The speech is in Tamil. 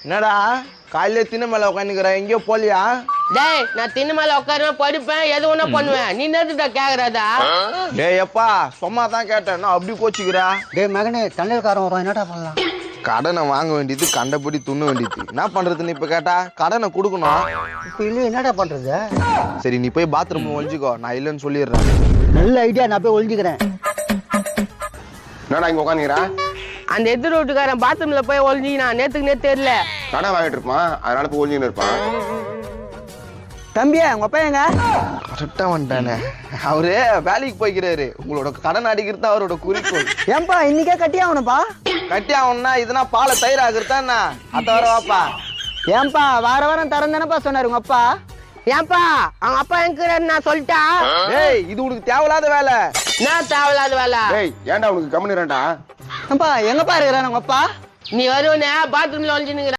என்னடா காலையில திண்ண மேல உட்காந்துக்கிற எங்கேயோ போலியா? டேய் நான் திண்ண மேல உட்காருவேன் படிப்பேன் எது ஒண்ணா பண்ணுவேன். நீ என்னதுடா கேக்குறதா? டேய் எப்பா சும்மா தான் கேட்டேன் நான் அப்படி கோச்சிக்கிறா. டேய் மகனே தண்ணீர்காரன் வரும் என்னடா பண்ணலாம்? கடனை வாங்க வேண்டியது கண்டபடி துண்ண வேண்டியது. என்ன பண்றதுன்னு இப்ப கேட்டா கடனை கொடுக்கணும். இப்போ இல்லை என்னடா பண்றது? சரி நீ போய் பாத்ரூம் ஒழிஞ்சுக்கோ, நான் இல்லைன்னு சொல்லிடுறேன். நல்ல ஐடியா, நான் போய் ஒழிஞ்சுக்கிறேன். என்னடா இங்க உட்காந்துக்கிறா? அந்த எதிர் வீட்டுக்காரன் பாத்ரூம்ல போய் ஒளிஞ்சினா நேத்துக்கு தெரியல. கடை வாங்கிட்டு இருப்பான், அதனால போய் ஒழிஞ்சுன்னு இருப்பான். தம்பியா உங்க அப்பா எங்க? கரெக்டா வந்துட்டானே. அவரு வேலைக்கு போய்க்கிறாரு. உங்களோட கடன் அடிக்கிறது அவரோட குறிக்கோள். ஏன்பா இன்னைக்கே கட்டி ஆகணும்ப்பா? கட்டி ஆகணும்னா இதுனா பாலை தயிர் ஆகுறதா என்ன? அத்த வர வாப்பா. ஏன்பா வார வாரம் தரந்தானப்பா சொன்னாரு உங்க அப்பா? ஏன்பா அவங்க அப்பா எங்கிறாரு நான் சொல்லிட்டா? டேய் இது உனக்கு தேவையில்லாத வேலை. என்ன தேவையில்லாத வேலை? டேய் ஏன்டா உனக்கு கம்முனிரேன்டா? ஏன்பா எங்கப்பா இருக்கிறாரு உங்க அப்பா? நீ வருவனே பாத்ரூம்ல ஒளிஞ்சுன்னு